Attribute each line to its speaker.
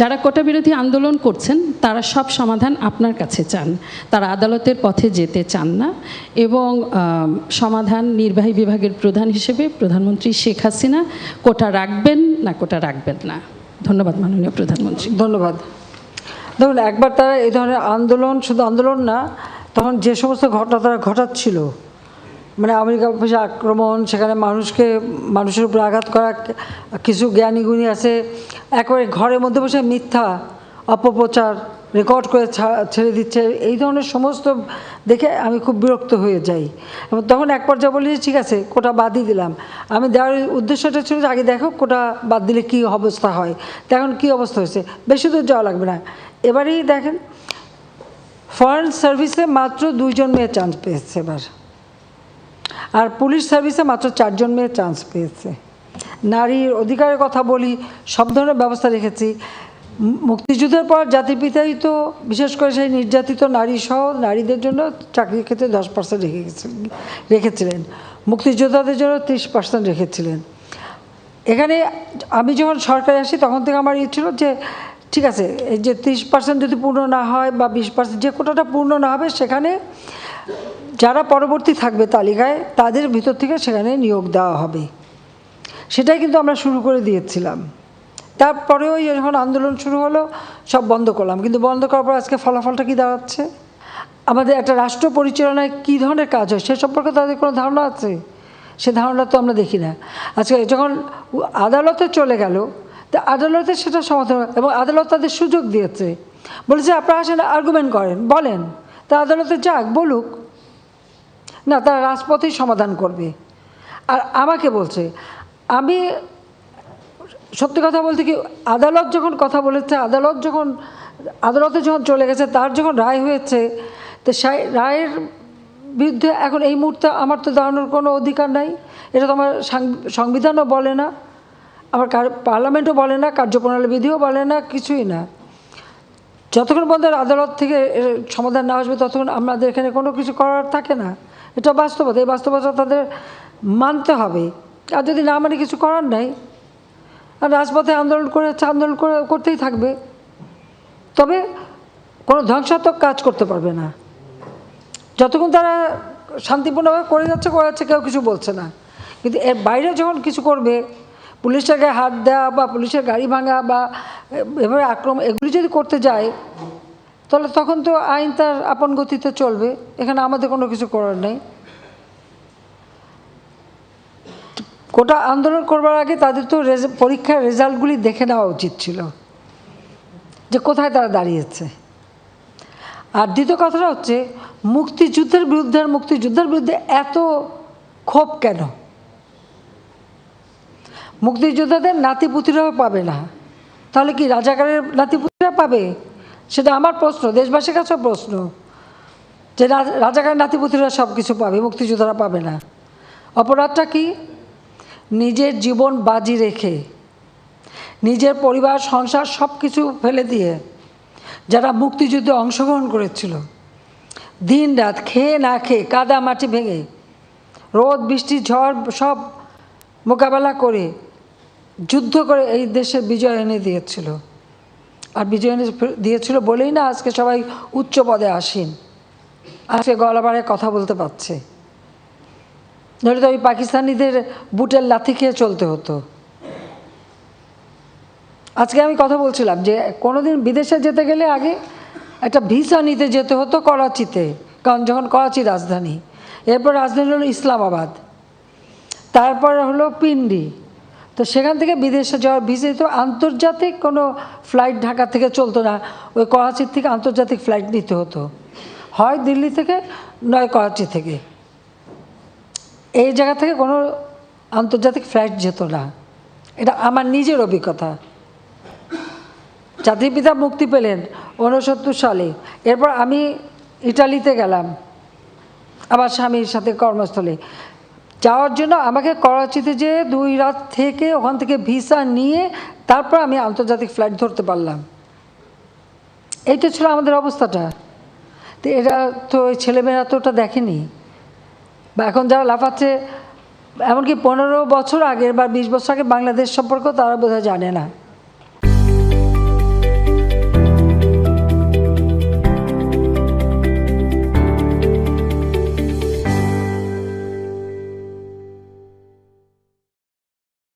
Speaker 1: যারা কোটা বিরোধী আন্দোলন করছেন তারা সব সমাধান আপনার কাছে চান, তারা আদালতের পথে যেতে চান না। এবং সমাধান নির্বাহী বিভাগের প্রধান হিসেবে প্রধানমন্ত্রী শেখ হাসিনা কোটা রাখবেন না কোটা রাখবেন না। ধন্যবাদ মাননীয় প্রধানমন্ত্রী।
Speaker 2: ধন্যবাদ। দেখুন, একবার তারা এই ধরনের আন্দোলন, শুধু আন্দোলন না, তখন যে সমস্ত ঘটনা তারা ঘটাচ্ছিল, মানে আমেরিকা অফিসে আক্রমণ, সেখানে মানুষের উপর আঘাত করা, কিছু জ্ঞানীগুণী আছে একেবারে ঘরের মধ্যে বসে মিথ্যা অপপ্রচার রেকর্ড করে ছেড়ে দিচ্ছে, এই ধরনের সমস্ত দেখে আমি খুব বিরক্ত হয়ে যাই। এবং তখন এক পর্যায়ে বলি ঠিক আছে কোটা বাদই দিলাম। আমি দেওয়ার উদ্দেশ্যটা ছিল যে আগে দেখো কোটা বাদ দিলে কী অবস্থা হয়, এখন কী অবস্থা হয়েছে, বেশি দূর যাওয়া লাগবে না। এবারেই দেখেন ফরেন সার্ভিসে মাত্র 2 জন মেয়ে চান্স পেয়েছে এবার, আর পুলিশ সার্ভিসে মাত্র 4 জন মেয়ে চান্স পেয়েছে। নারীর অধিকারের কথা বলি, সব ধরনের ব্যবস্থা রেখেছি। মুক্তিযুদ্ধের পর জাতির পিতাই তো বিশেষ করে সেই নির্যাতিত নারী সহ নারীদের জন্য চাকরির ক্ষেত্রে 10% রেখেছিলেন, মুক্তিযোদ্ধাদের জন্য 30% রেখেছিলেন। এখানে আমি যখন সরকারে আসি তখন থেকে আমার ইয়ে ছিল যে ঠিক আছে এই যে 30% যদি পূর্ণ না হয় বা 20% যে কোটাটা পূর্ণ না হবে, সেখানে যারা পরবর্তী থাকবে তালিকায় তাদের ভিতর থেকে সেখানে নিয়োগ দেওয়া হবে। সেটাই কিন্তু আমরা শুরু করে দিয়েছিলাম। তারপরেও যখন আন্দোলন শুরু হলো সব বন্ধ করলাম, কিন্তু বন্ধ করার পর আজকে ফলাফলটা কী দাঁড়াচ্ছে? আমাদের একটা রাষ্ট্র পরিচালনায় কী ধরনের কাজ হয় সে সম্পর্কে তাদের কোনো ধারণা আছে? সে ধারণা তো আমরা দেখি না। আজকে যখন আদালতে চলে গেল, তা আদালতে সেটা সমাধান, এবং আদালত তাদের সুযোগ দিয়েছে, বলেছে আপনারা আসেন আর্গুমেন্ট করেন, বলেন, তা আদালতে যাক বলুক না, তারা রাজপথেই সমাধান করবে। আর আমাকে বলছে, আমি সত্যি কথা বলতে কি, আদালত যখন কথা বলেছে, আদালতে যখন চলে গেছে, তার যখন রায় হয়েছে, তো সেই রায়ের বিরুদ্ধে এখন এই মুহূর্তে আমার তো দাঁড়ানোর কোনো অধিকার নাই। এটা তো আমার সংবিধানও বলে না, আমার পার্লামেন্টও বলে না, কার্যপ্রণালী বিধিও বলে না, কিছুই না। যতক্ষণ পর্যন্ত আদালত থেকে সমাধান না আসবে ততক্ষণ আমাদের এখানে কোনো কিছু করার থাকে না। এটা বাস্তবতা, এই বাস্তবতা তাদের মানতে হবে। আর যদি না মানে কিছু করার নাই, আর রাজপথে আন্দোলন করতেই থাকবে, তবে কোনো ধ্বংসাত্মক কাজ করতে পারবে না। যতক্ষণ তারা শান্তিপূর্ণভাবে করে যাচ্ছে কেউ কিছু বলছে না। কিন্তু এর বাইরে যখন কিছু করবে, পুলিশের গায়ে হাত দেওয়া বা পুলিশের গাড়ি ভাঙা বা এভাবে আক্রমণ, এগুলি যদি করতে যায়, তাহলে তখন তো আইন তার আপন গতিতে চলবে, এখানে আমাদের কোনো কিছু করার নেই। কোটা আন্দোলন করবার আগে তাদের তো পরীক্ষার রেজাল্টগুলি দেখে নেওয়া উচিত ছিল যে কোথায় তারা দাঁড়িয়েছে। আর দ্বিতীয় কথাটা হচ্ছে মুক্তিযুদ্ধের বিরুদ্ধে এত ক্ষোভ কেন? মুক্তিযোদ্ধাদের নাতিপুতিরাও পাবে না, তাহলে কি রাজাকারের নাতিপুতিরা পাবে? সেটা আমার প্রশ্ন, দেশবাসীর কাছেও প্রশ্ন, যে রাজাকারের নাতিপুতিরা সব কিছু পাবে, মুক্তিযোদ্ধারা পাবে না। অপরাধটা কি? নিজের জীবন বাজি রেখে, নিজের পরিবার সংসার সব কিছু ফেলে দিয়ে যারা মুক্তিযুদ্ধে অংশগ্রহণ করেছিল, দিন রাত খেয়ে না খেয়ে, কাদা মাটি ভেঙে, রোদ বৃষ্টি ঝড় সব মোকাবেলা করে যুদ্ধ করে এই দেশে বিজয় এনে দিয়েছিল। আর বিজয় এনে দিয়েছিল বলেই না আজকে সবাই উচ্চ পদে আসীন, আজকে গলা বাড়ায় কথা বলতে পারছে। ধরে তো ওই পাকিস্তানিদের বুটের লাথি খেয়ে চলতে হতো। আজকে আমি কথা বলছিলাম যে কোনোদিন বিদেশে যেতে গেলে আগে একটা ভিসা নিতে যেতে হতো করাচিতে, কারণ যখন করাচি রাজধানী, এরপর রাজধানী হলো ইসলামাবাদ, তারপর হলো পিন্ডি। তো সেখান থেকে বিদেশে যাওয়ার ভিসা তো আন্তর্জাতিক কোনো ফ্লাইট ঢাকা থেকে চলতো না, ওই করাচির থেকে আন্তর্জাতিক ফ্লাইট নিতে হতো, হয় দিল্লি থেকে নয় করাচি থেকে। এই জায়গা থেকে কোনো আন্তর্জাতিক ফ্লাইট যেত না, এটা আমার নিজের অভিজ্ঞতা। জাতির পিতা মুক্তি পেলেন 69 সালে, এরপর আমি ইটালিতে গেলাম আবার স্বামীর সাথে কর্মস্থলে যাওয়ার জন্য। আমাকে করাচিতে যেয়ে 2 রাত থেকে ওখান থেকে ভিসা নিয়ে তারপর আমি আন্তর্জাতিক ফ্লাইট ধরতে পারলাম। এইটা ছিল আমাদের অবস্থাটা। তো এরা তো ওই ছেলেমেয়েরা তো ওটা দেখেনি, বা এখন যারা লাফাচ্ছে, এমনকি 15 বছর আগের বা 20 বছর আগে বাংলাদেশ সম্পর্কেও তারা বোধহয় জানে না।